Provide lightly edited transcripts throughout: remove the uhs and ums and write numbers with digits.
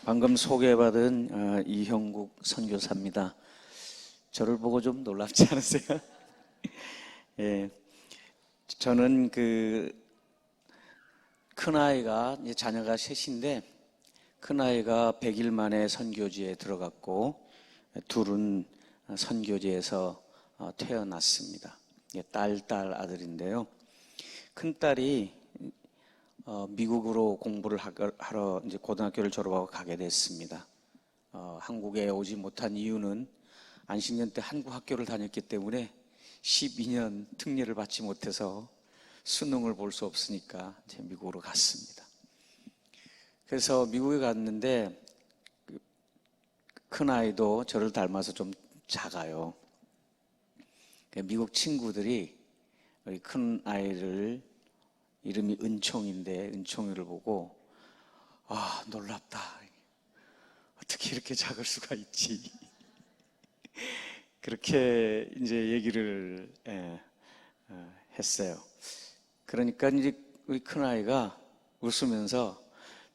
방금 소개받은 이형국 선교사입니다. 저를 보고 좀 놀랍지 않으세요? 예, 저는 큰아이가 이제 자녀가 셋인데 큰아이가 100일 만에 선교지에 들어갔고 둘은 선교지에서 태어났습니다. 딸 아들인데요. 큰딸이 미국으로 공부를 하러 이제 고등학교를 졸업하고 가게 됐습니다. 한국에 오지 못한 이유는 안식년 때 한국 학교를 다녔기 때문에 12년 특례를 받지 못해서 수능을 볼 수 없으니까 이제 미국으로 갔습니다. 그래서 미국에 갔는데 큰아이도 저를 닮아서 좀 작아요. 미국 친구들이 우리 큰아이를 이름이 은총인데 은총이를 보고 놀랍다. 어떻게 이렇게 작을 수가 있지? 그렇게 이제 얘기를 했어요. 그러니까 이제 우리 큰아이가 웃으면서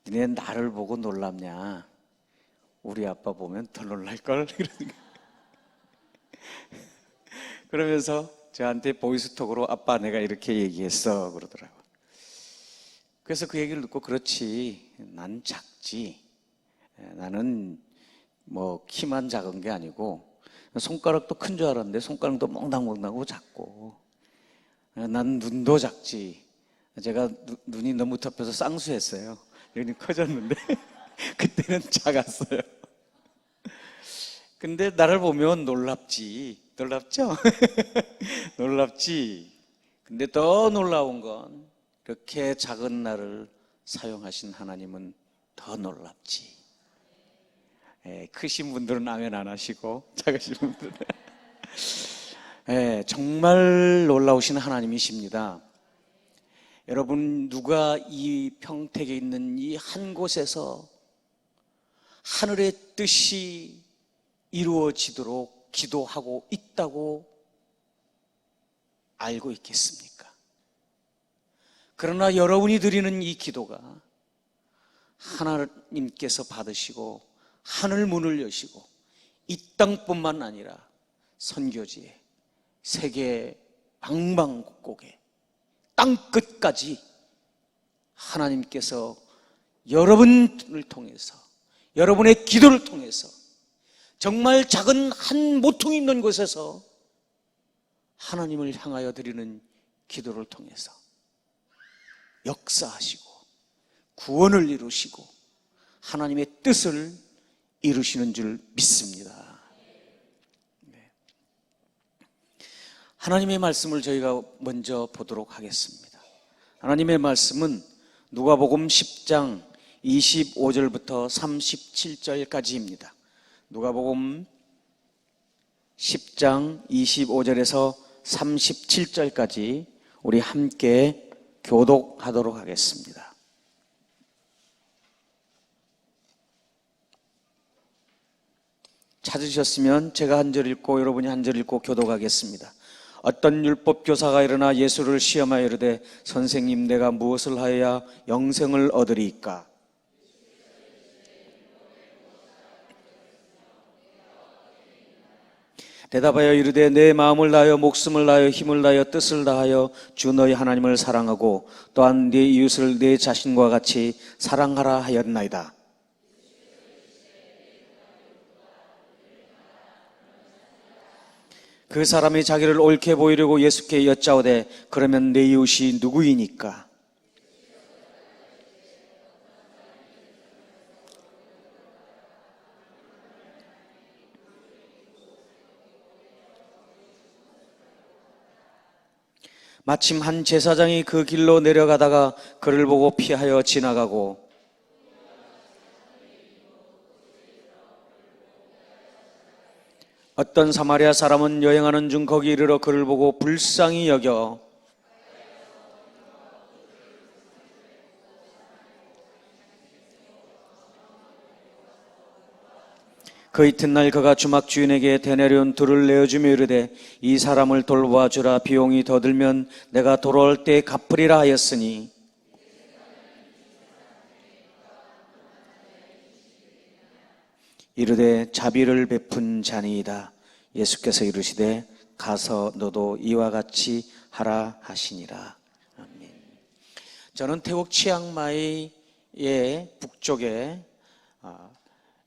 니네 나를 보고 놀랍냐? 우리 아빠 보면 더 놀랄걸? 그러면서 저한테 보이스톡으로 아빠 내가 이렇게 얘기했어 그러더라고요. 그래서 그 얘기를 듣고 그렇지, 난 작지. 나는 뭐 키만 작은 게 아니고 손가락도 큰 줄 알았는데 손가락도 몽당몽당하고 작고 난 눈도 작지. 제가 눈이 너무 덮여서 쌍수했어요. 여기는 커졌는데 그때는 작았어요. 근데 나를 보면 놀랍지. 놀랍죠? 놀랍지. 근데 더 놀라운 건 그렇게 작은 나를 사용하신 하나님은 더 놀랍지. 크신 분들은 아멘 안 하시고 작으신 분들은 정말 놀라우신 하나님이십니다. 여러분, 누가 이 평택에 있는 이 한 곳에서 하늘의 뜻이 이루어지도록 기도하고 있다고 알고 있겠습니까? 그러나 여러분이 드리는 이 기도가 하나님께서 받으시고 하늘 문을 여시고 이 땅뿐만 아니라 선교지에 세계 방방곡곡에 땅끝까지 하나님께서 여러분을 통해서 여러분의 기도를 통해서 정말 작은 한 모퉁이 있는 곳에서 하나님을 향하여 드리는 기도를 통해서 역사하시고 구원을 이루시고 하나님의 뜻을 이루시는 줄 믿습니다. 하나님의 말씀을 저희가 먼저 보도록 하겠습니다. 하나님의 말씀은 누가복음 10장 25절부터 37절까지입니다. 누가복음 10장 25절에서 37절까지 우리 함께 교독하도록 하겠습니다. 찾으셨으면 제가 한 절 읽고 여러분이 한 절 읽고 교독하겠습니다. 어떤 율법 교사가 일어나 예수를 시험하여 이르되 선생님, 내가 무엇을 하여야 영생을 얻으리이까? 대답하여 이르되 내 마음을 다하여 목숨을 다하여 힘을 다하여 뜻을 다하여 주 너희 하나님을 사랑하고 또한 네 이웃을 내 자신과 같이 사랑하라 하였나이다. 그 사람이 자기를 옳게 보이려고 예수께 여짜오되 그러면 내 이웃이 누구이니까? 마침 한 제사장이 그 길로 내려가다가 그를 보고 피하여 지나가고 어떤 사마리아 사람은 여행하는 중 거기 이르러 그를 보고 불쌍히 여겨 그 이튿날 그가 주막 주인에게 되내려온 돌을 내어주며 이르되 이 사람을 돌보아 주라. 비용이 더 들면 내가 돌아올 때 갚으리라 하였으니 이르되 자비를 베푼 자니이다. 예수께서 이르시되 가서 너도 이와 같이 하라 하시니라. 아멘. 저는 태국 치앙마이의 북쪽에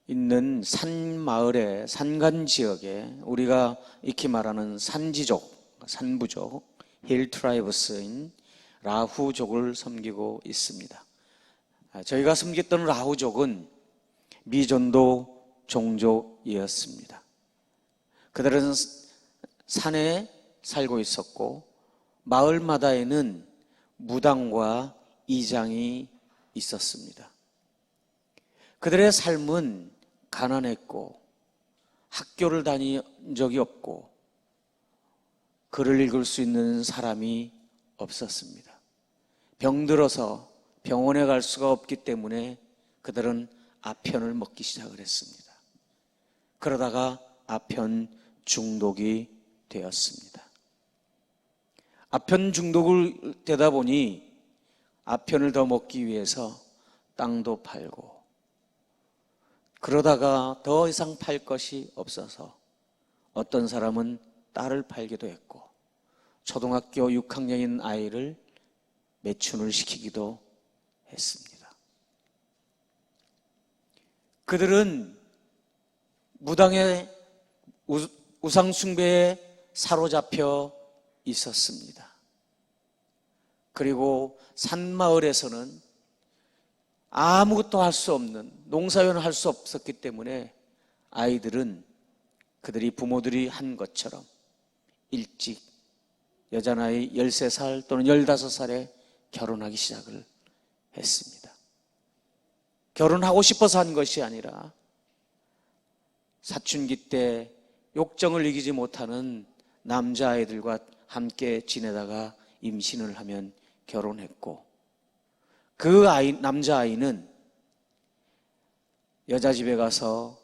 있는 산 마을의 산간 지역에 우리가 익히 말하는 산지족, 산부족, 힐 트라이브스인 라후족을 섬기고 있습니다. 저희가 섬겼던 라후족은 미전도 종족이었습니다. 그들은 산에 살고 있었고 마을마다에는 무당과 이장이 있었습니다. 그들의 삶은 가난했고 학교를 다닌 적이 없고 글을 읽을 수 있는 사람이 없었습니다. 병들어서 병원에 갈 수가 없기 때문에 그들은 아편을 먹기 시작을 했습니다. 그러다가 아편 중독이 되었습니다. 아편 중독을 되다 보니 아편을 더 먹기 위해서 땅도 팔고 그러다가 더 이상 팔 것이 없어서 어떤 사람은 딸을 팔기도 했고 초등학교 6학년인 아이를 매춘을 시키기도 했습니다. 그들은 무당의 우상숭배에 사로잡혀 있었습니다. 그리고 산마을에서는 아무것도 할 수 없는, 농사회는 할 수 없었기 때문에 아이들은 그들이 부모들이 한 것처럼 일찍 여자 나이 13살 또는 15살에 결혼하기 시작을 했습니다. 결혼하고 싶어서 한 것이 아니라 사춘기 때 욕정을 이기지 못하는 남자아이들과 함께 지내다가 임신을 하면 결혼했고 그 남자아이는 여자 집에 가서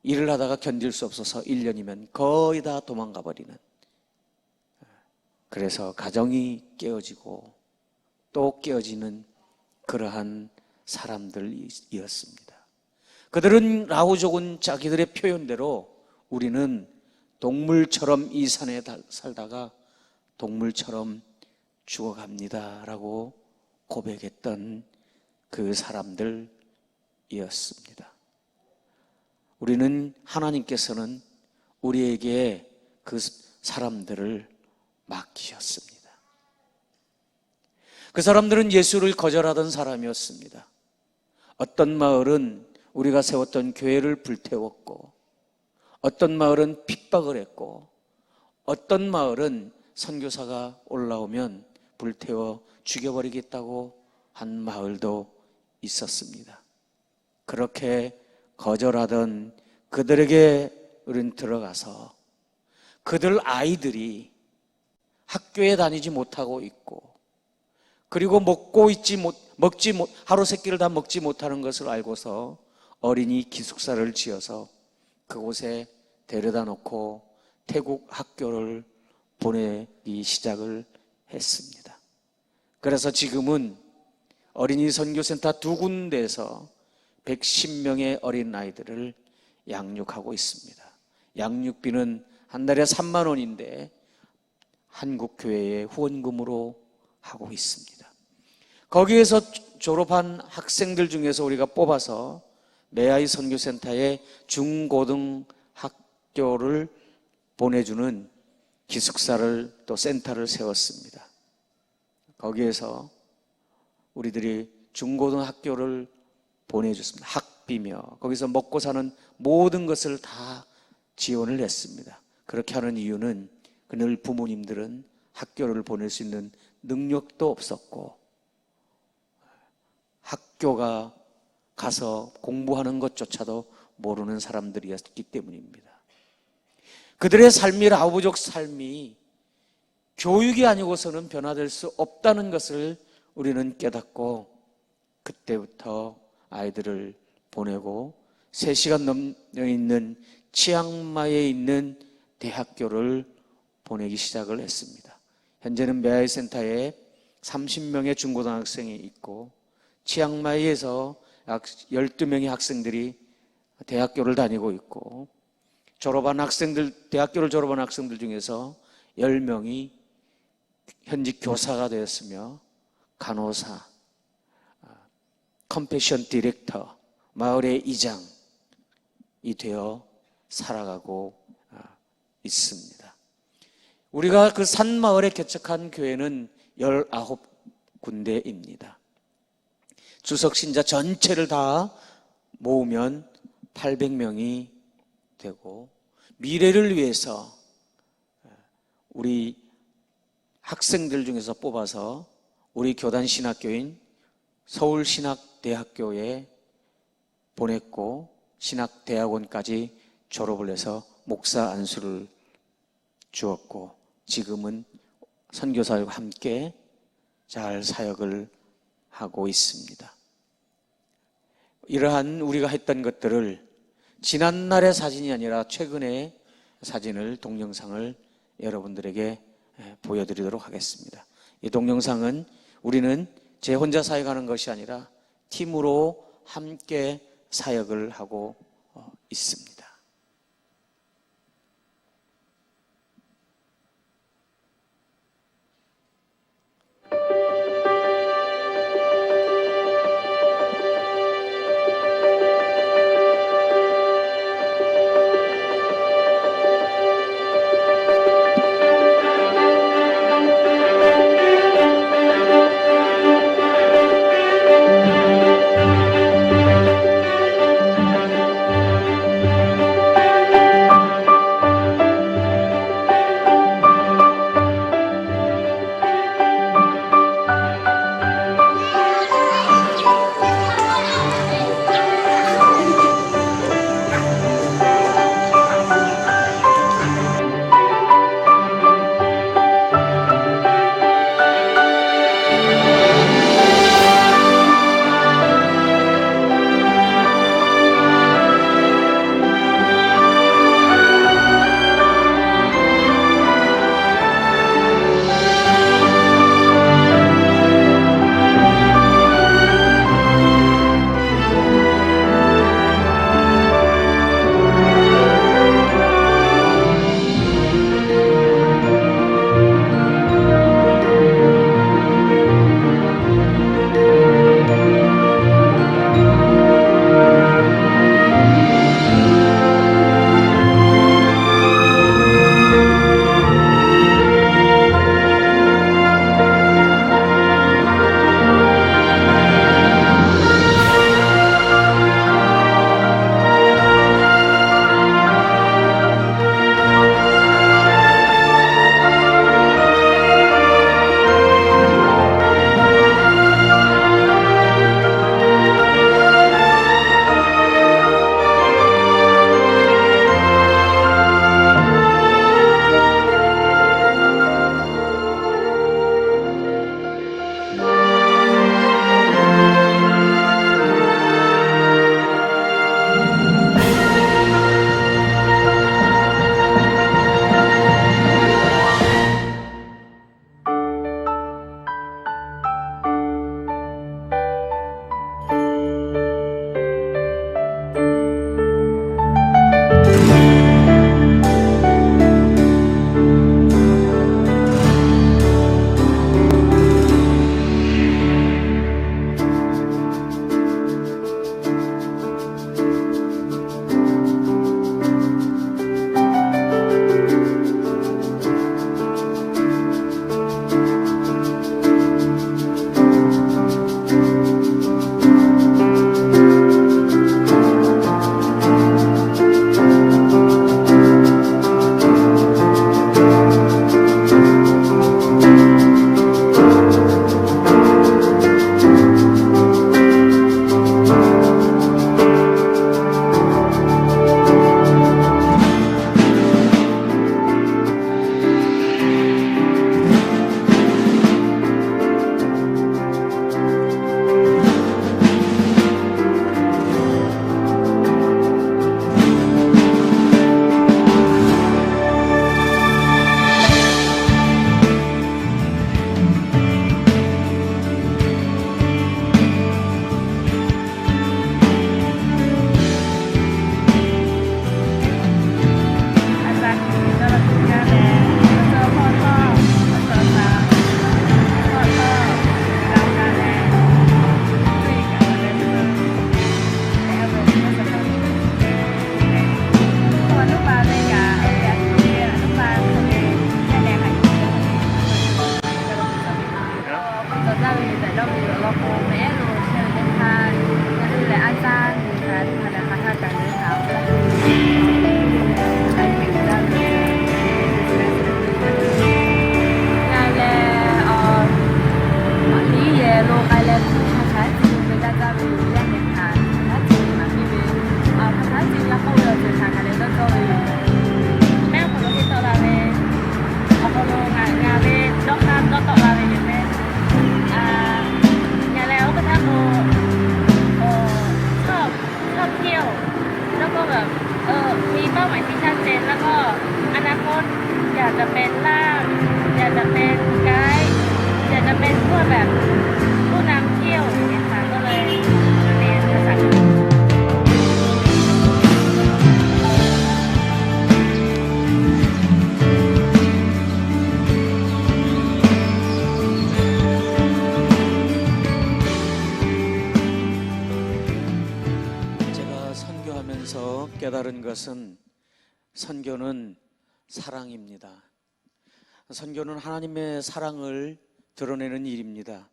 일을 하다가 견딜 수 없어서 1년이면 거의 다 도망가 버리는, 그래서 가정이 깨어지고 또 깨어지는 그러한 사람들이었습니다. 그들은 라후족은 자기들의 표현대로 우리는 동물처럼 이 산에 살다가 동물처럼 죽어갑니다 라고 고백했던 그 사람들이었습니다. 우리는 하나님께서는 우리에게 그 사람들을 맡기셨습니다. 그 사람들은 예수를 거절하던 사람이었습니다. 어떤 마을은 우리가 세웠던 교회를 불태웠고 어떤 마을은 핍박을 했고 어떤 마을은 선교사가 올라오면 불태워 죽여버리겠다고 한 마을도 있었습니다. 그렇게 거절하던 그들에게 우리는 들어가서 그들 아이들이 학교에 다니지 못하고 있고 그리고 하루 세 끼를 다 먹지 못하는 것을 알고서 어린이 기숙사를 지어서 그곳에 데려다 놓고 태국 학교를 보내기 시작을 했습니다. 그래서 지금은 어린이 선교센터 2군데에서 110명의 어린아이들을 양육하고 있습니다. 양육비는 한 달에 3만 원인데 한국교회의 후원금으로 하고 있습니다. 거기에서 졸업한 학생들 중에서 우리가 뽑아서 매아이 선교센터에 중고등 학교를 보내주는 기숙사를 또 센터를 세웠습니다. 거기에서 우리들이 중고등학교를 보내줬습니다. 학비며 거기서 먹고 사는 모든 것을 다 지원을 했습니다. 그렇게 하는 이유는 늘 부모님들은 학교를 보낼 수 있는 능력도 없었고 학교가 가서 공부하는 것조차도 모르는 사람들이었기 때문입니다. 그들의 삶이 라후족 삶이 교육이 아니고서는 변화될 수 없다는 것을 우리는 깨닫고 그때부터 아이들을 보내고 3시간 넘어 있는 치앙마이에 있는 대학교를 보내기 시작을 했습니다. 현재는 매아이 센터에 30명의 중고등학생이 있고 치앙마이에서 약 12명의 학생들이 대학교를 다니고 있고, 대학교를 졸업한 학생들 중에서 10명이 현직 교사가 되었으며, 간호사, 컴패션 디렉터, 마을의 이장이 되어 살아가고 있습니다. 우리가 그 산마을에 개척한 교회는 19군데입니다. 주석신자 전체를 다 모으면 800명이 되고, 미래를 위해서 우리 학생들 중에서 뽑아서 우리 교단신학교인 서울신학대학교에 보냈고, 신학대학원까지 졸업을 해서 목사 안수를 주었고, 지금은 선교사들과 함께 잘 사역을 하고 있습니다. 이러한 우리가 했던 것들을 지난날의 사진이 아니라 최근의 사진을, 동영상을 여러분들에게 보여드리도록 하겠습니다. 이 동영상은 우리는 제 혼자 사역하는 것이 아니라 팀으로 함께 사역을 하고 있습니다. อยที่ชัดเจนแล้วก็อนาคตอยากจะเป็นล่ามอยากจะเป็นไกด์อยากจะเป็นพวกแบบผู้นำเที่ยวอย่างเงี้ยค่ะก็เลยมาเรียนภาษาอังกฤษ 제가 선교하면서 깨달은 것은 선교는 사랑입니다. 선교는 하나님의 사랑을 드러내는 일입니다.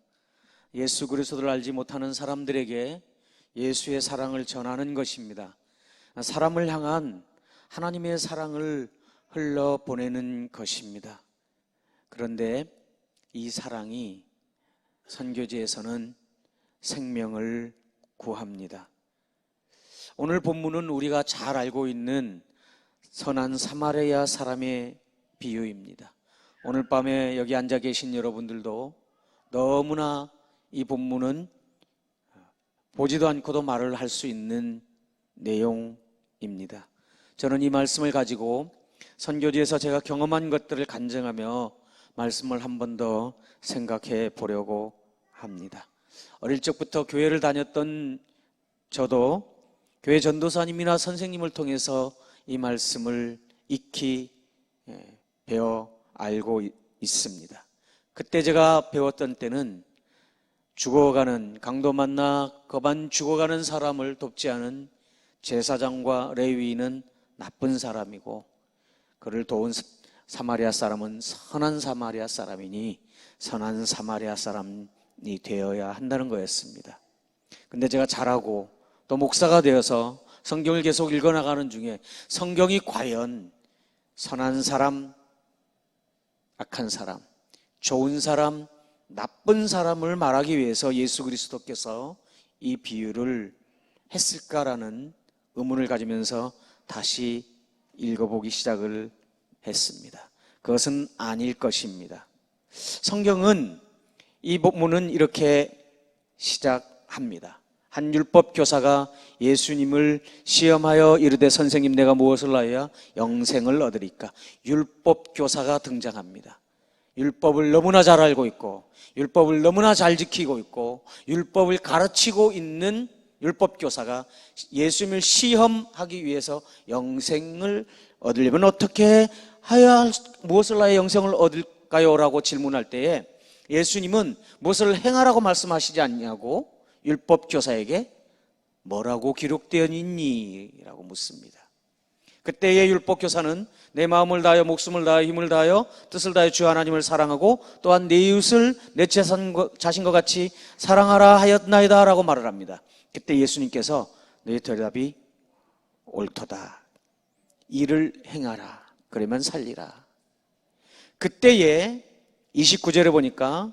예수 그리스도를 알지 못하는 사람들에게 예수의 사랑을 전하는 것입니다. 사람을 향한 하나님의 사랑을 흘러보내는 것입니다. 그런데 이 사랑이 선교지에서는 생명을 구합니다. 오늘 본문은 우리가 잘 알고 있는 선한 사마리아 사람의 비유입니다. 오늘 밤에 여기 앉아 계신 여러분들도 너무나 이 본문은 보지도 않고도 말을 할 수 있는 내용입니다. 저는 이 말씀을 가지고 선교지에서 제가 경험한 것들을 간증하며 말씀을 한 번 더 생각해 보려고 합니다. 어릴 적부터 교회를 다녔던 저도 교회 전도사님이나 선생님을 통해서 이 말씀을 익히 배워 알고 있습니다. 그때 제가 배웠던 때는 죽어가는, 강도 만나 거반 죽어가는 사람을 돕지 않은 제사장과 레위인은 나쁜 사람이고 그를 도운 사마리아 사람은 선한 사마리아 사람이니 선한 사마리아 사람이 되어야 한다는 거였습니다. 근데 제가 자라고 또 목사가 되어서 성경을 계속 읽어나가는 중에 성경이 과연 선한 사람, 악한 사람, 좋은 사람, 나쁜 사람을 말하기 위해서 예수 그리스도께서 이 비유를 했을까라는 의문을 가지면서 다시 읽어보기 시작을 했습니다. 그것은 아닐 것입니다. 성경은 이 본문은 이렇게 시작합니다. 한 율법 교사가 예수님을 시험하여 이르되 선생님 내가 무엇을 하여야 영생을 얻으리까. 율법 교사가 등장합니다. 율법을 너무나 잘 알고 있고 율법을 너무나 잘 지키고 있고 율법을 가르치고 있는 율법 교사가 예수님을 시험하기 위해서 영생을 얻으려면 어떻게 하여야 무엇을 하여 영생을 얻을까요? 라고 질문할 때에 예수님은 무엇을 행하라고 말씀하시지 않냐고 율법 교사에게 뭐라고 기록되어 있니? 라고 묻습니다. 그때의 율법 교사는 내 마음을 다하여 목숨을 다하여 힘을 다하여 뜻을 다하여 주 하나님을 사랑하고 또한 내 이웃을 내 자신과 같이 사랑하라 하였나이다 라고 말을 합니다. 그때 예수님께서 너의 대답이 옳도다. 이를 행하라. 그러면 살리라. 그때에 29절에 보니까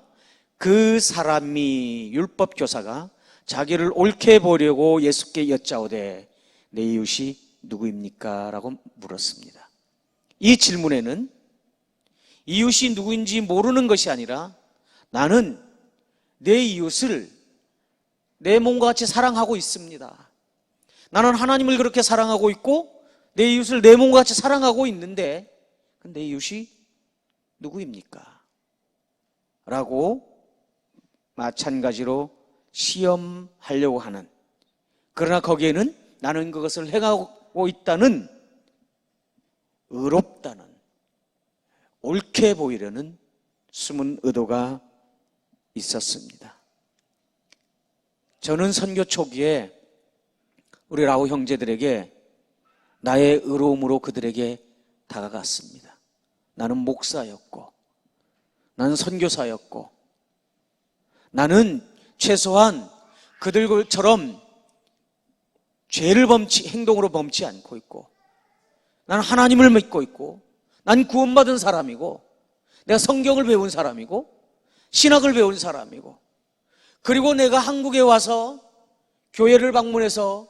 그 사람이 율법 교사가 자기를 옳게 보려고 예수께 여짜오되 내 이웃이 누구입니까? 라고 물었습니다. 이 질문에는 이웃이 누구인지 모르는 것이 아니라 나는 내 이웃을 내 몸과 같이 사랑하고 있습니다. 나는 하나님을 그렇게 사랑하고 있고 내 이웃을 내 몸과 같이 사랑하고 있는데 내 이웃이 누구입니까? 라고 마찬가지로 시험하려고 하는, 그러나 거기에는 나는 그것을 행하고 있다는, 의롭다는, 옳게 보이려는 숨은 의도가 있었습니다. 저는 선교 초기에 우리 라오 형제들에게 나의 의로움으로 그들에게 다가갔습니다. 나는 목사였고 나는 선교사였고 나는 최소한 그들처럼 죄를 행동으로 범치 않고 있고 나는 하나님을 믿고 있고 난 구원받은 사람이고 내가 성경을 배운 사람이고 신학을 배운 사람이고 그리고 내가 한국에 와서 교회를 방문해서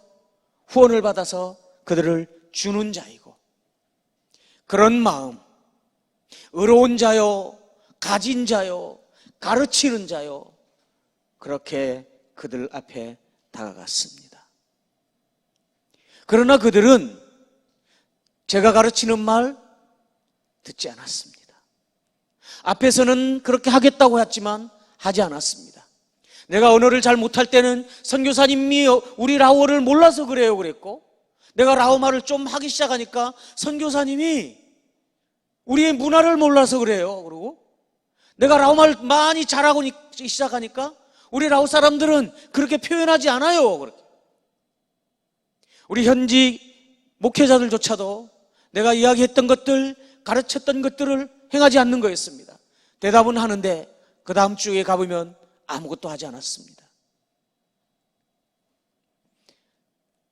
후원을 받아서 그들을 주는 자이고 그런 마음, 의로운 자요, 가진 자요, 가르치는 자요, 그렇게 그들 앞에 다가갔습니다. 그러나 그들은 제가 가르치는 말 듣지 않았습니다. 앞에서는 그렇게 하겠다고 했지만 하지 않았습니다. 내가 언어를 잘 못할 때는 선교사님이 우리 라오어를 몰라서 그래요 그랬고, 내가 라오말을 좀 하기 시작하니까 선교사님이 우리의 문화를 몰라서 그래요 그러고, 내가 라오말 많이 잘하고 시작하니까 우리 라오 사람들은 그렇게 표현하지 않아요 그렇게. 우리 현지 목회자들조차도 내가 이야기했던 것들, 가르쳤던 것들을 행하지 않는 거였습니다. 대답은 하는데 그 다음 주에 가보면 아무것도 하지 않았습니다.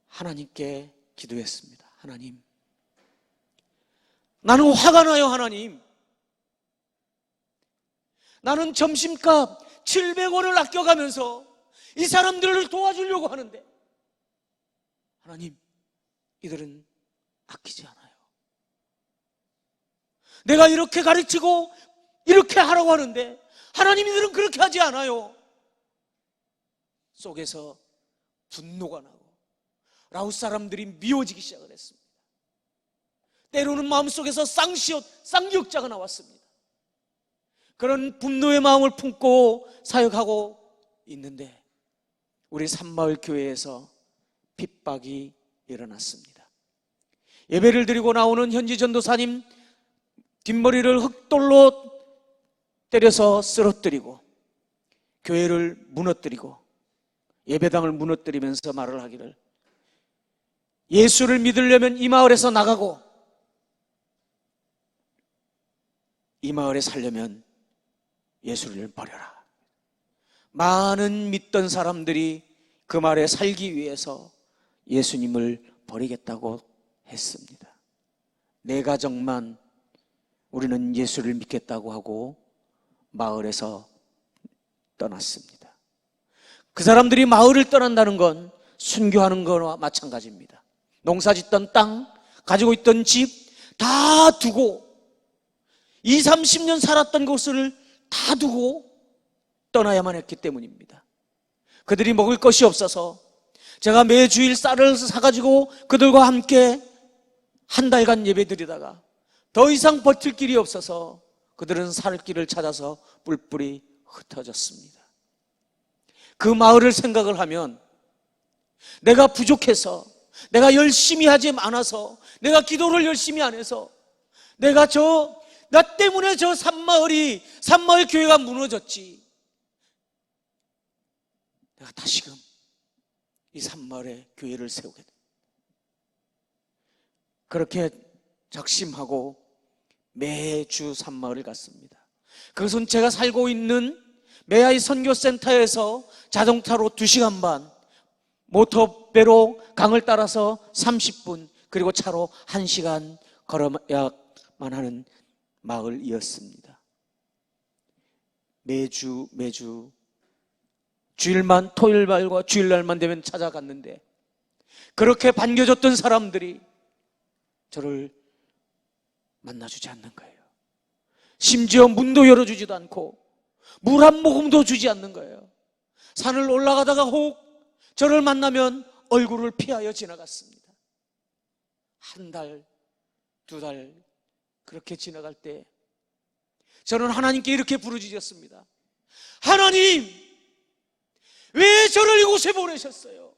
하나님께 기도했습니다. 하나님, 나는 화가 나요. 하나님, 나는 점심값 700원을 아껴가면서 이 사람들을 도와주려고 하는데 하나님, 이들은 아끼지 않아요. 내가 이렇게 가르치고 이렇게 하라고 하는데 하나님, 이들은 그렇게 하지 않아요. 속에서 분노가 나고 라오스 사람들이 미워지기 시작을 했습니다. 때로는 마음속에서 쌍기역자가 나왔습니다. 그런 분노의 마음을 품고 사역하고 있는데 우리 산마을 교회에서 핍박이 일어났습니다. 예배를 드리고 나오는 현지 전도사님 뒷머리를 흙돌로 때려서 쓰러뜨리고 교회를 무너뜨리고 예배당을 무너뜨리면서 말을 하기를, 예수를 믿으려면 이 마을에서 나가고 이 마을에 살려면 예수를 버려라. 많은 믿던 사람들이 그 말에 살기 위해서 예수님을 버리겠다고 했습니다. 내 가정만 우리는 예수를 믿겠다고 하고 마을에서 떠났습니다. 그 사람들이 마을을 떠난다는 건 순교하는 거와 마찬가지입니다. 농사 짓던 땅, 가지고 있던 집 다 두고 20, 30년 살았던 곳을 다 두고 떠나야만 했기 때문입니다. 그들이 먹을 것이 없어서 제가 매주일 쌀을 사가지고 그들과 함께 한 달간 예배 드리다가 더 이상 버틸 길이 없어서 그들은 살 길을 찾아서 뿔뿔이 흩어졌습니다. 그 마을을 생각을 하면 내가 부족해서, 내가 열심히 하지 않아서, 내가 기도를 열심히 안 해서, 나 때문에 저 산마을 교회가 무너졌지. 내가 다시금 이 산마을에 교회를 세우게 돼. 그렇게 작심하고 매주 산마을을 갔습니다. 그것은 제가 살고 있는 매아이 선교센터에서 자동차로 2시간 반, 모터배로 강을 따라서 30분, 그리고 차로 1시간 걸어야만 하는 마을이었습니다. 매주 주일만, 토요일과 주일날만 되면 찾아갔는데 그렇게 반겨줬던 사람들이 저를 만나주지 않는 거예요. 심지어 문도 열어주지도 않고 물 한 모금도 주지 않는 거예요. 산을 올라가다가 혹 저를 만나면 얼굴을 피하여 지나갔습니다. 1 달, 2 달 그렇게 지나갈 때 저는 하나님께 이렇게 부르짖었습니다. 하나님, 왜 저를 이곳에 보내셨어요?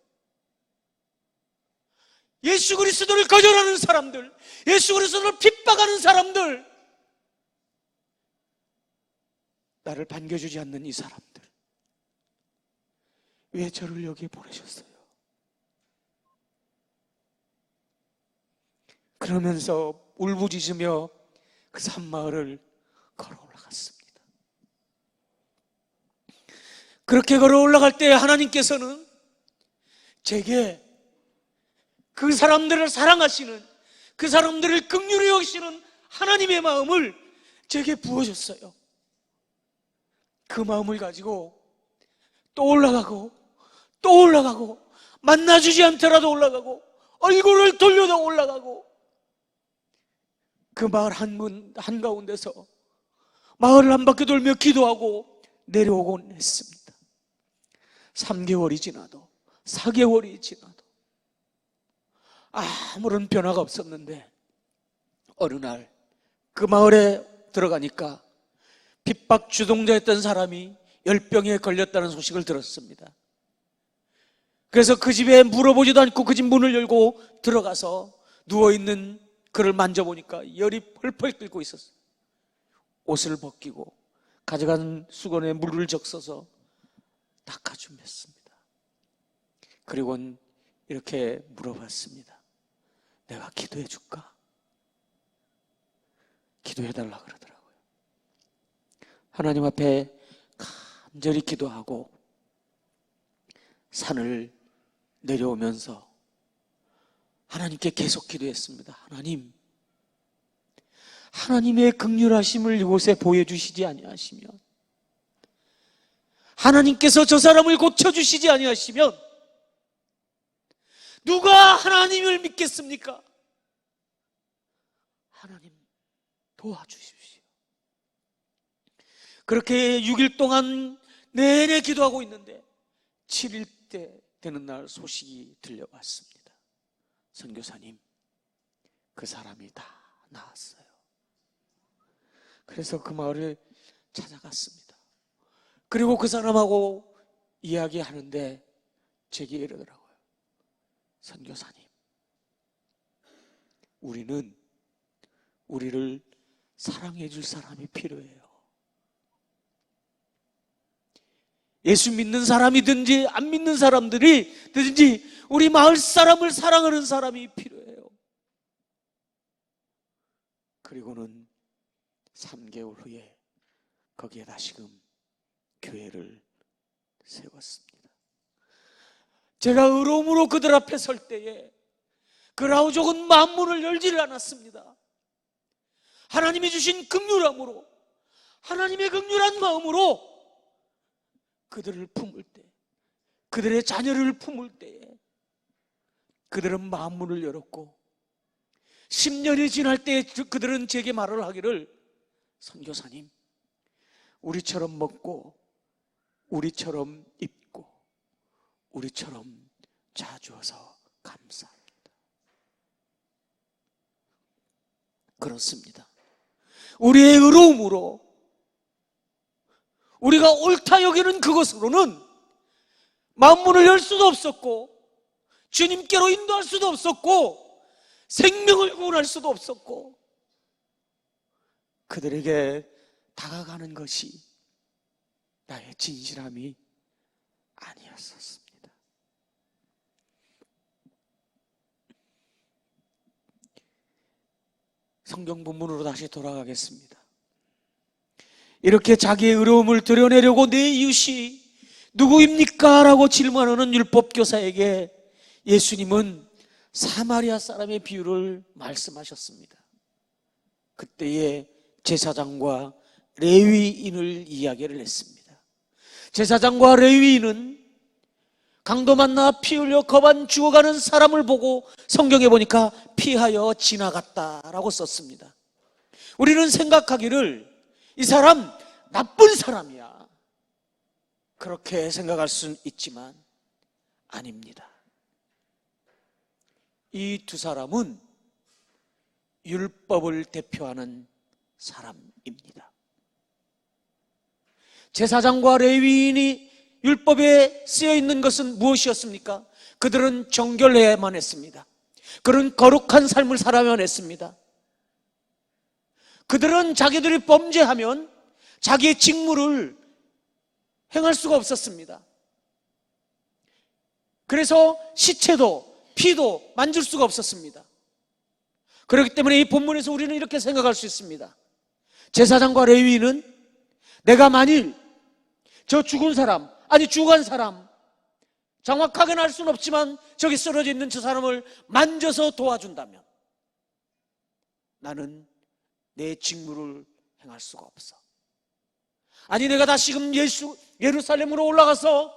예수 그리스도를 거절하는 사람들, 예수 그리스도를 핍박하는 사람들, 나를 반겨주지 않는 이 사람들, 왜 저를 여기에 보내셨어요? 그러면서 울부짖으며 그 산마을을 걸어 올라갔습니다. 그렇게 걸어 올라갈 때 하나님께서는 제게 그 사람들을 사랑하시는, 그 사람들을 긍휼히 여기시는 하나님의 마음을 제게 부어줬어요. 그 마음을 가지고 또 올라가고 또 올라가고, 만나주지 않더라도 올라가고, 얼굴을 돌려도 올라가고, 그 마을 한가운데서 마을을 한 바퀴 돌며 기도하고 내려오곤 했습니다. 3개월이 지나도 4개월이 지나도 아무런 변화가 없었는데 어느 날 그 마을에 들어가니까 핍박 주동자였던 사람이 열병에 걸렸다는 소식을 들었습니다. 그래서 그 집에 물어보지도 않고 그 집 문을 열고 들어가서 누워있는 그를 만져보니까 열이 펄펄 끓고 있었어요. 옷을 벗기고 가져간 수건에 물을 적셔서 닦아주었습니다. 그리고는 이렇게 물어봤습니다. 내가 기도해 줄까? 기도해달라 그러더라고요. 하나님 앞에 간절히 기도하고 산을 내려오면서 하나님께 계속 기도했습니다. 하나님, 하나님의 긍휼하심을 이곳에 보여주시지 아니하시면, 하나님께서 저 사람을 고쳐주시지 아니하시면 누가 하나님을 믿겠습니까? 하나님 도와주십시오. 그렇게 6일 동안 내내 기도하고 있는데 7일 때 되는 날 소식이 들려왔습니다. 선교사님, 그 사람이 다 나았어요. 그래서 그 마을에 찾아갔습니다. 그리고 그 사람하고 이야기하는데 제게 이러더라고요. 선교사님, 우리를 사랑해 줄 사람이 필요해요. 예수 믿는 사람이든지 안 믿는 사람들이든지 우리 마을 사람을 사랑하는 사람이 필요해요. 그리고는 3개월 후에 거기에 다시금 교회를 세웠습니다. 제가 의로움으로 그들 앞에 설 때에 그 라우족은 만문을 열지를 않았습니다. 하나님이 주신 긍휼함으로, 하나님의 긍휼한 마음으로 그들을 품을 때, 그들의 자녀를 품을 때에 그들은 만문을 열었고 10년이 지날 때 그들은 제게 말을 하기를, 선교사님, 우리처럼 먹고 우리처럼 입고 우리처럼 자주어서 감사합니다. 그렇습니다. 우리의 의로움으로, 우리가 옳다 여기는 그것으로는 만문을 열 수도 없었고 주님께로 인도할 수도 없었고 생명을 구원할 수도 없었고 그들에게 다가가는 것이 나의 진실함이 아니었었습니다. 성경 본문으로 다시 돌아가겠습니다. 이렇게 자기의 의로움을 드러내려고 내 이웃이 누구입니까? 라고 질문하는 율법교사에게 예수님은 사마리아 사람의 비유를 말씀하셨습니다. 그때에 제사장과 레위인을 이야기를 했습니다. 제사장과 레위인은 강도 만나 피 흘려 거반 죽어가는 사람을 보고 성경에 보니까 피하여 지나갔다라고 썼습니다. 우리는 생각하기를 이 사람 나쁜 사람이야, 그렇게 생각할 수는 있지만 아닙니다. 이 두 사람은 율법을 대표하는 사람입니다. 제사장과 레위인이 율법에 쓰여 있는 것은 무엇이었습니까? 그들은 정결해야만 했습니다. 그들은 거룩한 삶을 살아야만 했습니다. 그들은 자기들이 범죄하면 자기의 직무를 행할 수가 없었습니다. 그래서 시체도 피도 만질 수가 없었습니다. 그렇기 때문에 이 본문에서 우리는 이렇게 생각할 수 있습니다. 제사장과 레위인은 내가 만일 저 죽은 사람, 아니 죽은 사람, 정확하게는 알 수는 없지만 저기 쓰러져 있는 저 사람을 만져서 도와준다면 나는 내 직무를 행할 수가 없어. 아니 내가 다시금 예루살렘으로 올라가서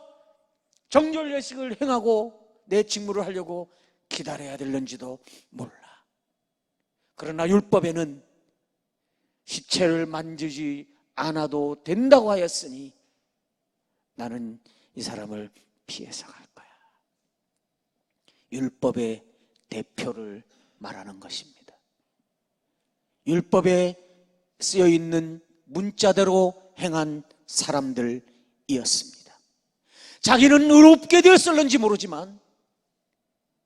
정결 예식을 행하고 내 직무를 하려고 기다려야 될는지도 몰라. 그러나 율법에는 시체를 만지지 않아도 된다고 하였으니 나는 이 사람을 피해서 갈 거야. 율법의 대표를 말하는 것입니다. 율법에 쓰여 있는 문자대로 행한 사람들이었습니다. 자기는 의롭게 되었을는지 모르지만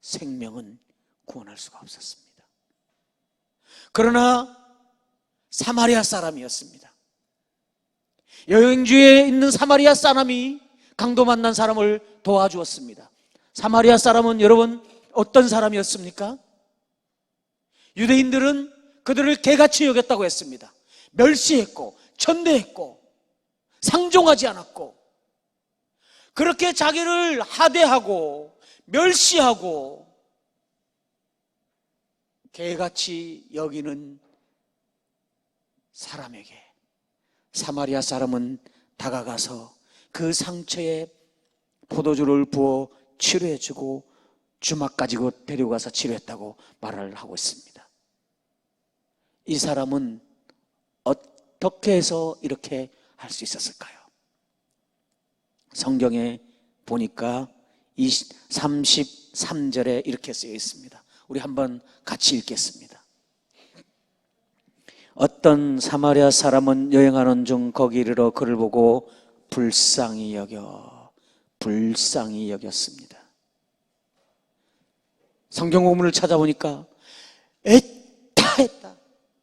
생명은 구원할 수가 없었습니다. 그러나 사마리아 사람이었습니다. 여행지에 있는 사마리아 사람이 강도 만난 사람을 도와주었습니다. 사마리아 사람은 여러분 어떤 사람이었습니까? 유대인들은 그들을 개같이 여겼다고 했습니다. 멸시했고 천대했고 상종하지 않았고 그렇게 자기를 하대하고 멸시하고 개같이 여기는 사람에게 사마리아 사람은 다가가서 그 상처에 포도주를 부어 치료해주고 주막 가지고 데려가서 치료했다고 말을 하고 있습니다. 이 사람은 어떻게 해서 이렇게 할 수 있었을까요? 성경에 보니까 33절에 이렇게 쓰여 있습니다. 우리 한번 같이 읽겠습니다. 어떤 사마리아 사람은 여행하는 중 거기 이르러 그를 보고 불쌍히 여겼습니다. 성경 본문을 찾아보니까 애타했다,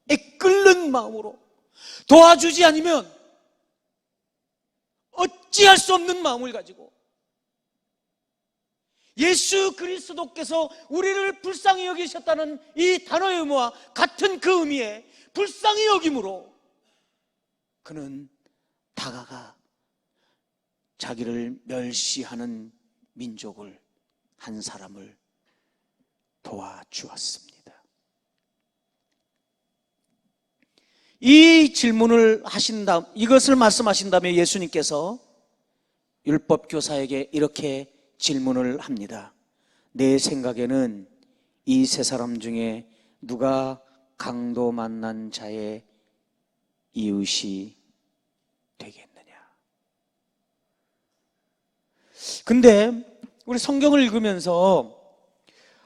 애끓는 마음으로 도와주지 않으면 어찌할 수 없는 마음을 가지고 예수 그리스도께서 우리를 불쌍히 여기셨다는 이 단어의 의미와 같은 그 의미의 불쌍히 여김으로 그는 다가가 자기를 멸시하는 민족을 한 사람을 도와주었습니다. 이 질문을 이것을 말씀하신 다음에 예수님께서 율법교사에게 이렇게 질문을 합니다. 내 생각에는 이 세 사람 중에 누가 강도 만난 자의 이웃이 되겠느냐? 근데 우리 성경을 읽으면서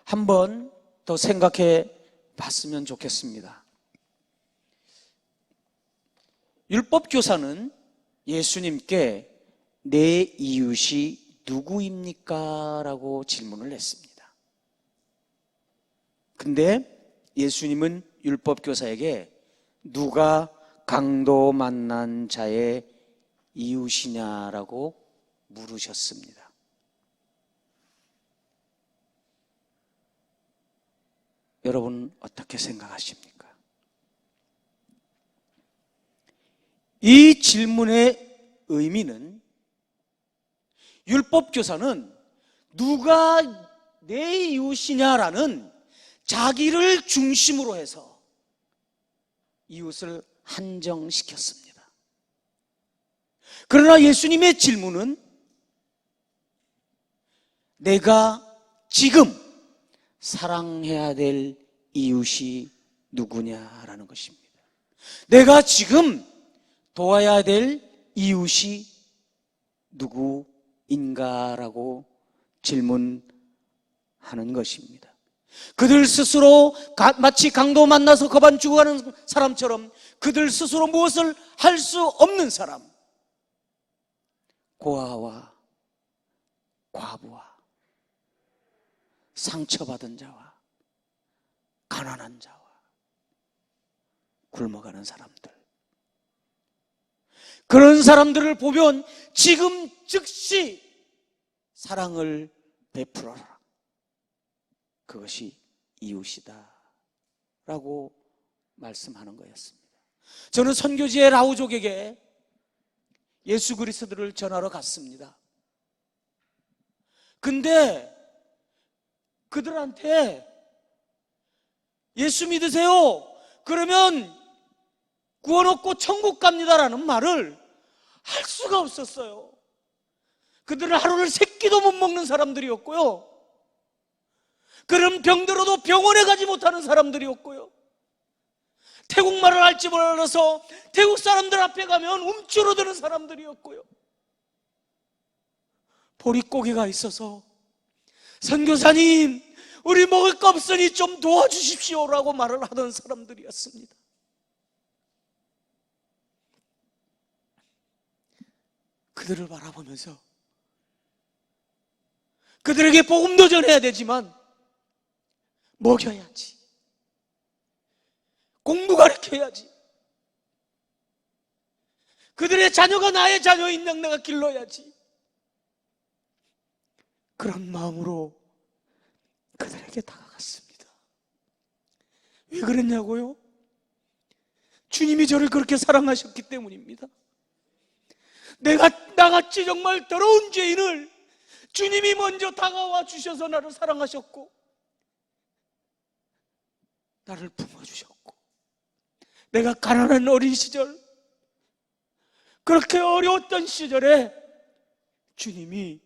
한번 더 생각해 봤으면 좋겠습니다. 율법교사는 예수님께 내 이웃이 누구입니까? 라고 질문을 했습니다. 근데 예수님은 율법교사에게 누가 강도 만난 자의 이웃이냐라고 물으셨습니다. 여러분 어떻게 생각하십니까? 이 질문의 의미는 율법교사는 누가 내 이웃이냐라는 자기를 중심으로 해서 이웃을 한정시켰습니다. 그러나 예수님의 질문은 내가 지금 사랑해야 될 이웃이 누구냐라는 것입니다. 내가 지금 도와야 될 이웃이 누구인가라고 질문하는 것입니다. 그들 스스로 마치 강도 만나서 거반 죽어가는 사람처럼 그들 스스로 무엇을 할 수 없는 사람, 고아와 과부와 상처받은 자와 가난한 자와 굶어가는 사람들, 그런 사람들을 보면 지금 즉시 사랑을 베풀어라. 그것이 이웃이다 라고 말씀하는 거였습니다. 저는 선교지의 라오족에게 예수 그리스도를 전하러 갔습니다. 근데 그들한테 예수 믿으세요, 그러면 구원 얻고 천국 갑니다라는 말을 할 수가 없었어요. 그들은 하루를 3끼도 못 먹는 사람들이었고요, 그런 병들어도 병원에 가지 못하는 사람들이었고요, 태국말을 할지 몰라서 태국 사람들 앞에 가면 움츠러드는 사람들이었고요, 보릿고개가 있어서 선교사님 우리 먹을 거 없으니 좀 도와주십시오라고 말을 하던 사람들이었습니다. 그들을 바라보면서 그들에게 복음도 전해야 되지만 먹여야지, 공부 가르쳐야지, 그들의 자녀가 나의 자녀인 양 내가 길러야지, 그런 마음으로 그들에게 다가갔습니다. 왜 그랬냐고요? 주님이 저를 그렇게 사랑하셨기 때문입니다. 내가 나같이 정말 더러운 죄인을 주님이 먼저 다가와 주셔서 나를 사랑하셨고 나를 품어주셨고, 내가 가난한 어린 시절, 그렇게 어려웠던 시절에 주님이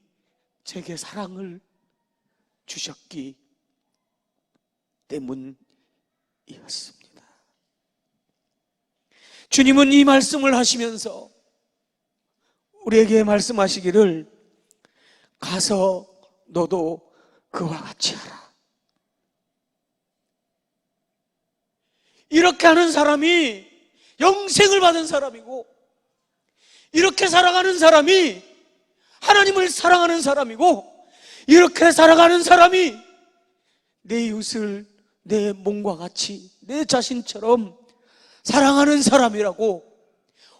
제게 사랑을 주셨기 때문이었습니다. 주님은 이 말씀을 하시면서 우리에게 말씀하시기를, 가서 너도 그와 같이 하라. 이렇게 하는 사람이 영생을 받은 사람이고, 이렇게 살아가는 사람이 하나님을 사랑하는 사람이고, 이렇게 살아가는 사람이 내 이웃을 내 몸과 같이 내 자신처럼 사랑하는 사람이라고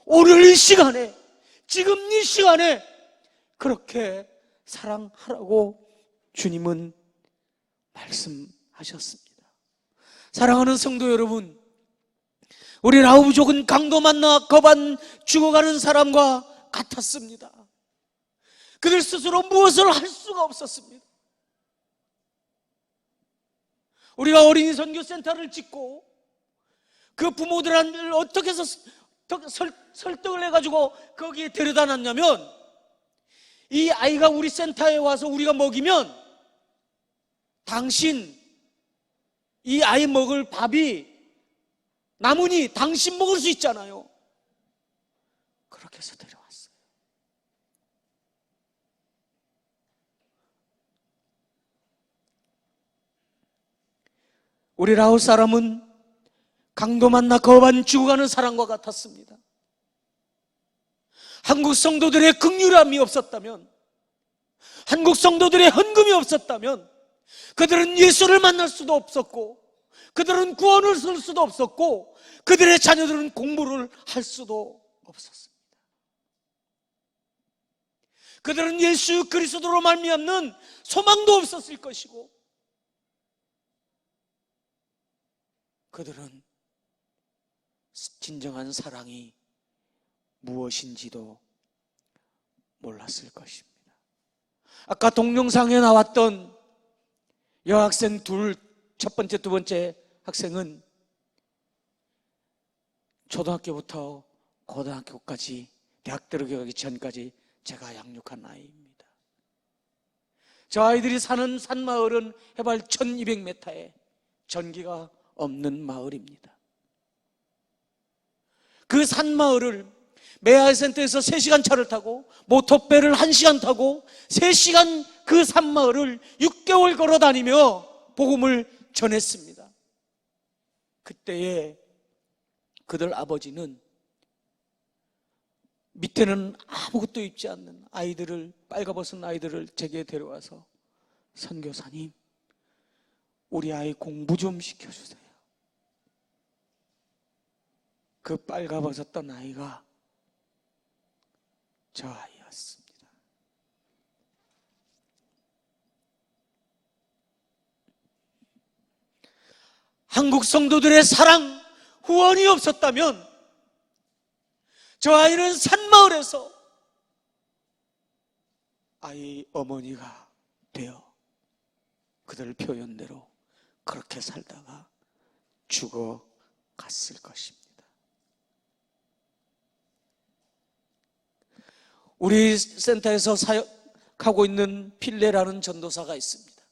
오늘 이 시간에, 지금 이 시간에 그렇게 사랑하라고 주님은 말씀하셨습니다. 사랑하는 성도 여러분, 우리 라우부족은 강도 만나 거반 죽어가는 사람과 같았습니다. 그들 스스로 무엇을 할 수가 없었습니다. 우리가 어린이 선교센터를 짓고 그 부모들을 어떻게 해서 설득을 해가지고 거기에 데려다 놨냐면, 이 아이가 우리 센터에 와서 우리가 먹이면 당신, 이 아이 먹을 밥이 남으니 당신 먹을 수 있잖아요. 그렇게 해서 데려왔어요. 우리 라오스 사람은 강도 만나 거반 죽어가는 사람과 같았습니다. 한국 성도들의 긍휼함이 없었다면, 한국 성도들의 헌금이 없었다면 그들은 예수를 만날 수도 없었고, 그들은 구원을 쓸 수도 없었고, 그들의 자녀들은 공부를 할 수도 없었습니다. 그들은 예수 그리스도로 말미암는 소망도 없었을 것이고, 그들은 진정한 사랑이 무엇인지도 몰랐을 것입니다. 아까 동영상에 나왔던 여학생 둘, 첫 번째, 두 번째 학생은 초등학교부터 고등학교까지, 대학 들어가기 전까지 제가 양육한 아이입니다. 저 아이들이 사는 산마을은 해발 1200m에 전기가 없는 마을입니다. 그 산마을을 메아이센터에서 3시간 차를 타고 모터배를 1시간 타고 3시간 그 산마을을 6개월 걸어 다니며 복음을 전했습니다. 그때에 그들 아버지는 밑에는 아무것도 입지 않는 아이들을, 빨가벗은 아이들을 제게 데려와서, 선교사님, 우리 아이 공부 좀 시켜주세요. 그 빨가벗었던 아이가 저 아이였습니다. 한국 성도들의 사랑, 후원이 없었다면 저 아이는 산마을에서 아이 어머니가 되어 그들 표현대로 그렇게 살다가 죽어갔을 것입니다. 우리 센터에서 사역하고 있는 필레라는 전도사가 있습니다.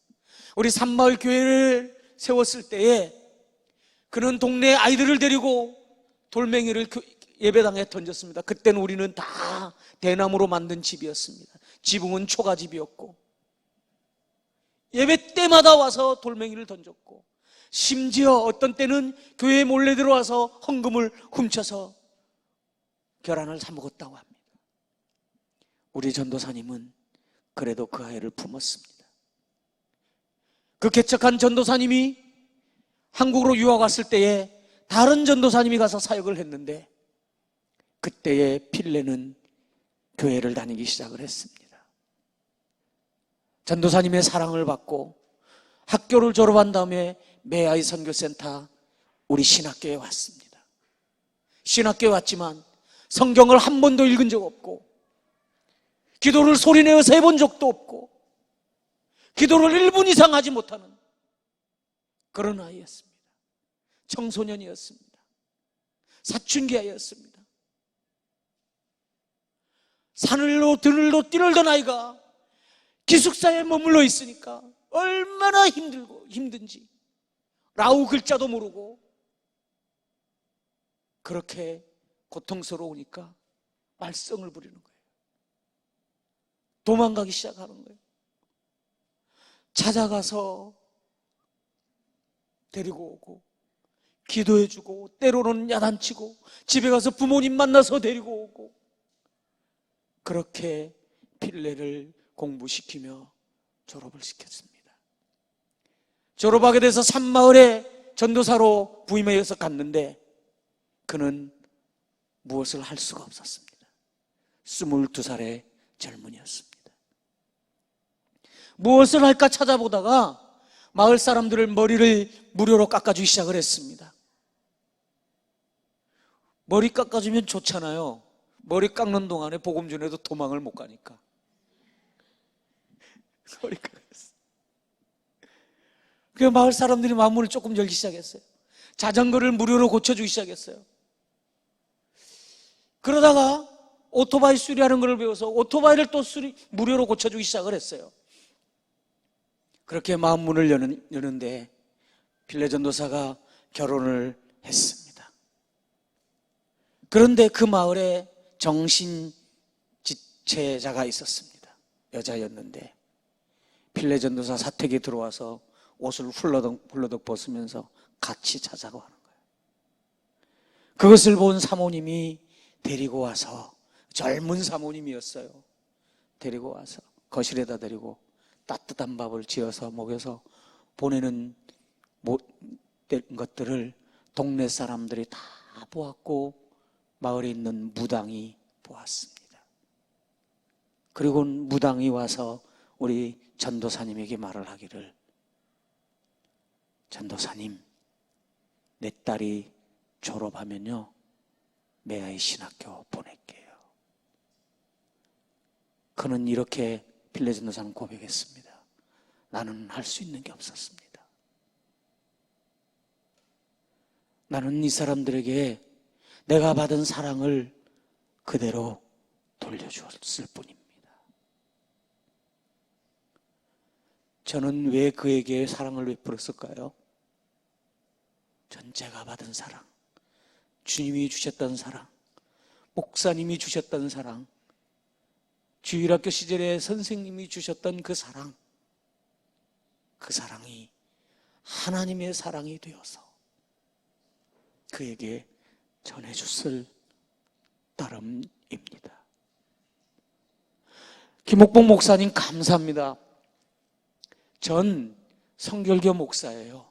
우리 산마을 교회를 세웠을 때에 그는 동네 아이들을 데리고 돌멩이를 예배당에 던졌습니다. 그때는 우리는 다 대나무로 만든 집이었습니다. 지붕은 초가집이었고, 예배 때마다 와서 돌멩이를 던졌고, 심지어 어떤 때는 교회에 몰래 들어와서 헌금을 훔쳐서 계란을 사 먹었다고 합니다. 우리 전도사님은 그래도 그 아이를 품었습니다. 그 개척한 전도사님이 한국으로 유학 왔을 때에 다른 전도사님이 가서 사역을 했는데, 그때에 필레는 교회를 다니기 시작을 했습니다. 전도사님의 사랑을 받고 학교를 졸업한 다음에 매아이 선교센터 우리 신학교에 왔습니다. 신학교에 왔지만 성경을 한 번도 읽은 적 없고, 기도를 소리내어서 해본 적도 없고, 기도를 1분 이상 하지 못하는 그런 아이였습니다. 청소년이었습니다. 사춘기 아이였습니다. 산을로 드늘로 뛰놀던 아이가 기숙사에 머물러 있으니까 얼마나 힘든지 라우 글자도 모르고 그렇게 고통스러우니까 말썽을 부리는 거예요. 도망가기 시작하는 거예요. 찾아가서 데리고 오고 기도해주고 때로는 야단치고 집에 가서 부모님 만나서 데리고 오고, 그렇게 필레를 공부시키며 졸업을 시켰습니다. 졸업하게 돼서 산마을에 전도사로 부임해서 갔는데 그는 무엇을 할 수가 없었습니다. 22살의 젊은이였습니다. 무엇을 할까 찾아보다가 마을 사람들을 머리를 무료로 깎아주기 시작을 했습니다. 머리 깎아주면 좋잖아요. 머리 깎는 동안에 복음 전에도 도망을 못 가니까 머리 깎았어요. 그 마을 사람들이 마음문을 조금 열기 시작했어요. 자전거를 무료로 고쳐주기 시작했어요. 그러다가 오토바이 수리하는 걸 배워서 오토바이를 또 무료로 고쳐주기 시작을 했어요. 그렇게 마음문을 여는데 필레 전도사가 결혼을 했습니다. 그런데 그 마을에 정신지체자가 있었습니다. 여자였는데 필레 전도사 사택에 들어와서 옷을 훌러덩 벗으면서 같이 자자고 하는 거예요. 그것을 본 사모님이 데리고 와서, 젊은 사모님이었어요. 데리고 와서 거실에다 데리고 따뜻한 밥을 지어서 먹여서 보내는 것들을 동네 사람들이 다 보았고 마을에 있는 무당이 보았습니다. 그리고 무당이 와서 우리 전도사님에게 말을 하기를, 전도사님, 내 딸이 졸업하면요 매아이 신학교 보낼게요. 그는 이렇게 필레 전도사는 고백했습니다. 나는 할 수 있는 게 없었습니다. 나는 이 사람들에게 내가 받은 사랑을 그대로 돌려주었을 뿐입니다. 저는 왜 그에게 사랑을 베풀었을까요? 전 제가 받은 사랑, 주님이 주셨던 사랑, 목사님이 주셨던 사랑, 주일학교 시절에 선생님이 주셨던 그 사랑, 그 사랑이 하나님의 사랑이 되어서 그에게 전해줬을 따름입니다. 김옥봉 목사님 감사합니다. 전 성결교 목사예요.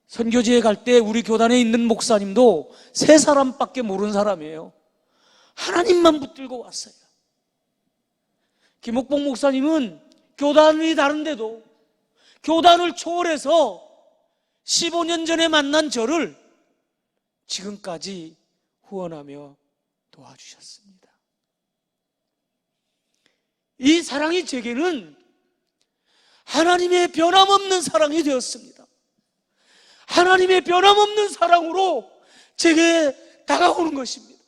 선교지에 갈 때 우리 교단에 있는 목사님도 3사람밖에 모르는 사람이에요. 하나님만 붙들고 왔어요. 김옥봉 목사님은 교단이 다른데도 교단을 초월해서 15년 전에 만난 저를 지금까지 후원하며 도와주셨습니다. 이 사랑이 제게는 하나님의 변함없는 사랑이 되었습니다. 하나님의 변함없는 사랑으로 제게 다가오는 것입니다.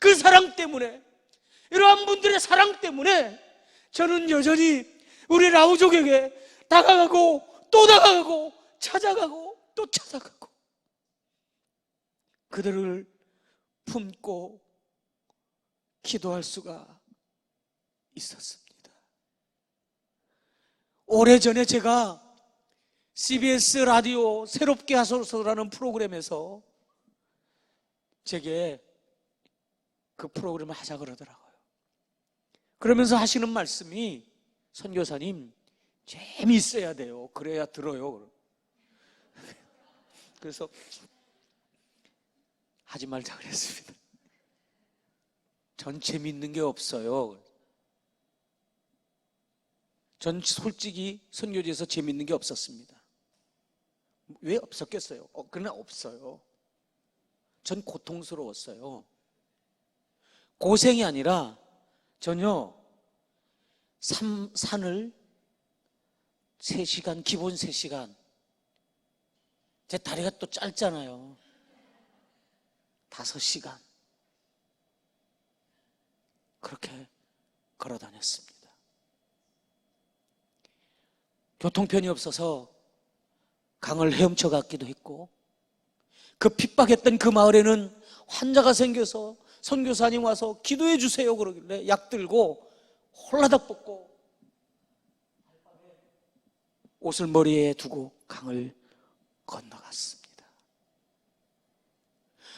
그 사랑 때문에, 이러한 분들의 사랑 때문에 저는 여전히 우리 라우족에게 다가가고 또 다가가고 찾아가고 또 찾아가고 그들을 품고 기도할 수가 있었습니다. 오래전에 제가 CBS 라디오 새롭게 하소서라는 프로그램에서 제게 그 프로그램을 하자 그러더라고요. 그러면서 하시는 말씀이, 선교사님 재미있어야 돼요. 그래야 들어요. 그래서 하지 말자 그랬습니다. 전 재미있는 게 없어요. 전 솔직히 선교지에서 재미있는 게 없었습니다. 왜 없었겠어요? 그러나 없어요. 전 고통스러웠어요. 고생이 아니라 전혀 산을 3시간, 기본 3시간. 제 다리가 또 짧잖아요. 5시간. 그렇게 걸어 다녔습니다. 교통편이 없어서 강을 헤엄쳐 갔기도 했고, 그 핍박했던 그 마을에는 환자가 생겨서 선교사님 와서 기도해 주세요 그러길래 약 들고 홀라닥 벗고 옷을 머리에 두고 강을 건너갔습니다.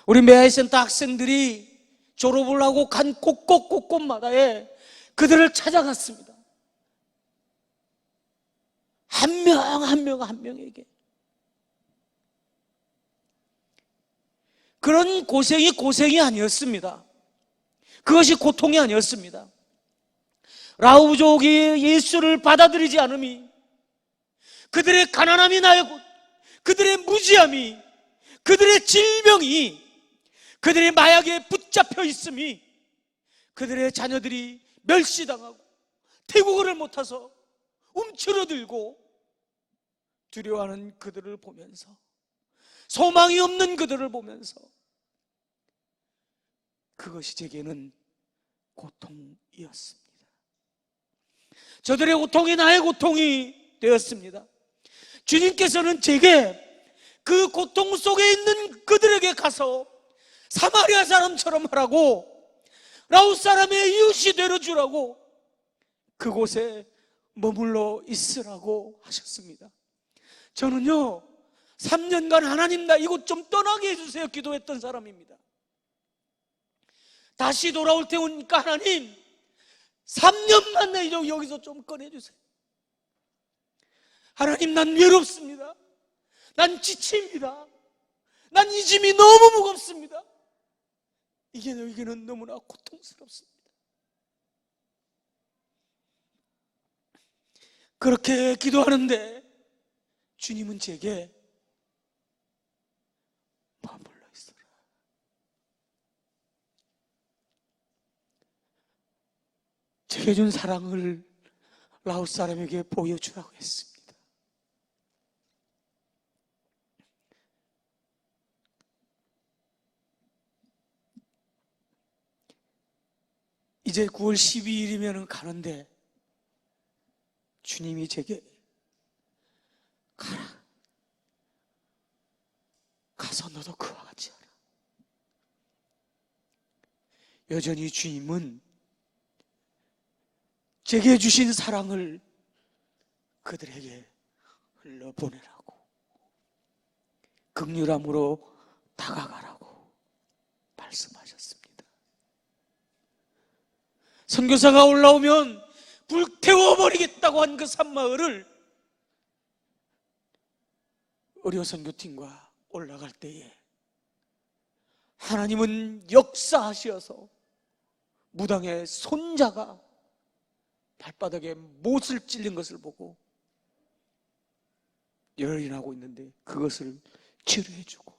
우리 매화센터 학생들이 졸업을 하고 간 곳곳마다에 그들을 찾아갔습니다. 한 명 한 명에게. 그런 고생이 아니었습니다. 그것이 고통이 아니었습니다. 라우부족이 예수를 받아들이지 않음이, 그들의 가난함이 나의 곧, 그들의 무지함이, 그들의 질병이, 그들의 마약에 붙잡혀 있음이, 그들의 자녀들이 멸시당하고 태국어를 못해서 움츠러들고 두려워하는 그들을 보면서, 소망이 없는 그들을 보면서, 그것이 제게는 고통이었습니다. 저들의 고통이 나의 고통이 되었습니다. 주님께서는 제게 그 고통 속에 있는 그들에게 가서 사마리아 사람처럼 하라고, 라오스 사람의 이웃이 되어주라고, 그곳에 머물러 있으라고 하셨습니다. 저는요, 3년간 하나님 나 이곳 좀 떠나게 해주세요 기도했던 사람입니다. 다시 돌아올 때 오니까 하나님 3년만 내 여기서 좀 꺼내주세요. 하나님 난 외롭습니다. 난 지칩니다. 난 이 짐이 너무 무겁습니다. 이게는 너무나 고통스럽습니다. 그렇게 기도하는데 주님은 제게 머물러 있어라. 제게 준 사랑을 라오스 사람에게 보여주라고 했습니다. 이제 9월 12일이면 가는데 주님이 제게 가라. 가서 너도 그와 같이 하라. 여전히 주님은 제게 주신 사랑을 그들에게 흘려보내라고, 긍휼함으로 다가가라고 말씀하셨습니다. 선교사가 올라오면 불태워버리겠다고 한 그 산마을을 의료 선교팀과 올라갈 때에 하나님은 역사하셔서 무당의 손자가 발바닥에 못을 찔린 것을 보고 열이 나고 있는데 그것을 치료해주고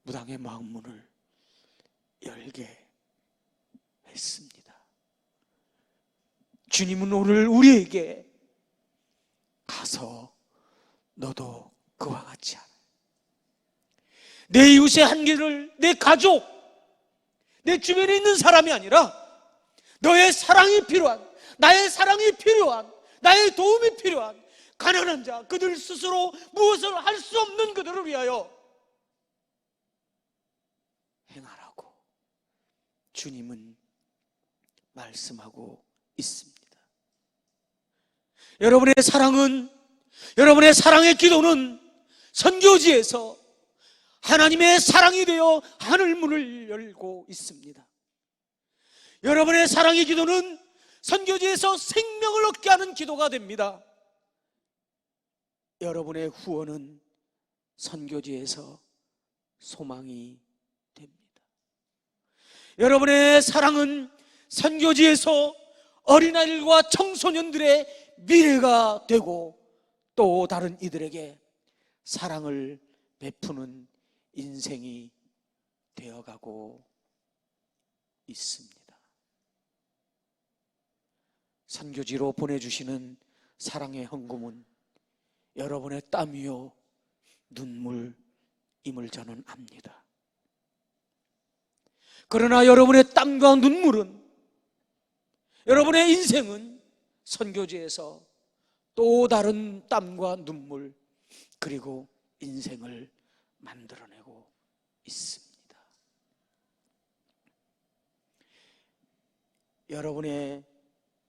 무당의 마음문을 열게 했습니다. 주님은 오늘 우리에게 가서 너도 그와 같이 하라. 내 이웃의 한계를, 내 가족, 내 주변에 있는 사람이 아니라 너의 사랑이 필요한, 나의 사랑이 필요한, 나의 도움이 필요한 가난한 자, 그들 스스로 무엇을 할 수 없는 그들을 위하여 행하라고 주님은 말씀하고 있습니다. 여러분의 사랑은, 여러분의 사랑의 기도는 선교지에서 하나님의 사랑이 되어 하늘문을 열고 있습니다. 여러분의 사랑의 기도는 선교지에서 생명을 얻게 하는 기도가 됩니다. 여러분의 후원은 선교지에서 소망이 됩니다. 여러분의 사랑은 선교지에서 어린아이들과 청소년들의 미래가 되고 또 다른 이들에게 사랑을 베푸는 인생이 되어가고 있습니다. 선교지로 보내주시는 사랑의 헌금은 여러분의 땀이요 눈물임을 저는 압니다. 그러나 여러분의 땀과 눈물은, 여러분의 인생은 선교지에서 또 다른 땀과 눈물 그리고 인생을 만들어내고 있습니다. 여러분의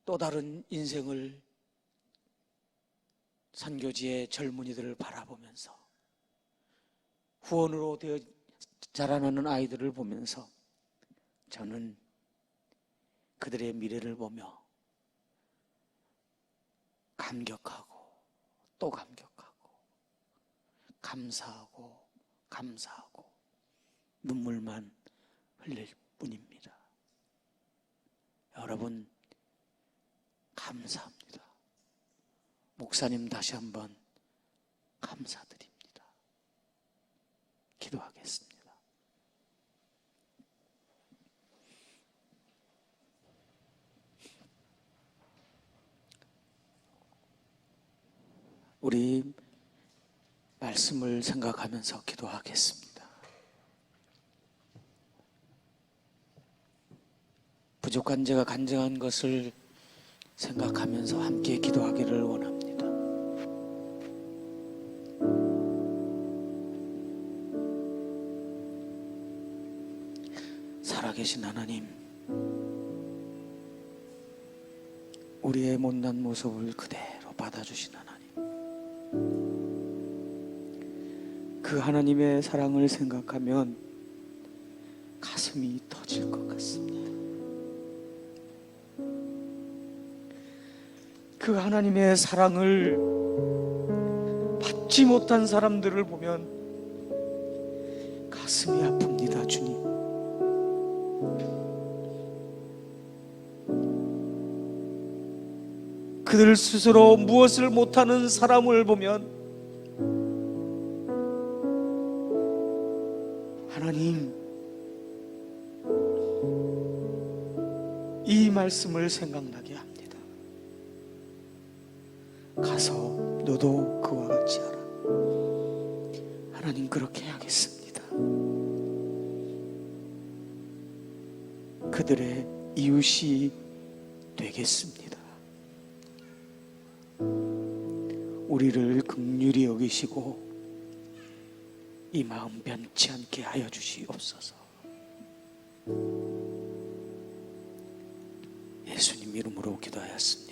또 다른 인생을 선교지의 젊은이들을 바라보면서, 후원으로 되어 자라나는 아이들을 보면서 저는 그들의 미래를 보며 감격하고 또 감격하고 감사하고 눈물만 흘릴 뿐입니다. 여러분 감사합니다. 목사님 다시 한번 감사드립니다. 기도하겠습니다. 우리 말씀을 생각하면서 기도하겠습니다. 부족한 제가 간증한 것을 생각하면서 함께 기도하기를 원합니다. 살아계신 하나님, 우리의 못난 모습을 그대로 받아주신 하나님, 그 하나님의 사랑을 생각하면 가슴이 터질 것 같습니다. 그 하나님의 사랑을 받지 못한 사람들을 보면 가슴이 아픕니다, 주님. 그들 스스로 무엇을 못하는 사람을 보면 하나님, 이 말씀을 생각나게 합니다. 가서 너도 그와 같이 하라. 하나님, 그렇게 하겠습니다. 그들의 이웃이 되겠습니다. 우리를 긍휼히 여기시고 이 마음 변치 않게 하여 주시옵소서. 예수님 이름으로 기도하였습니다.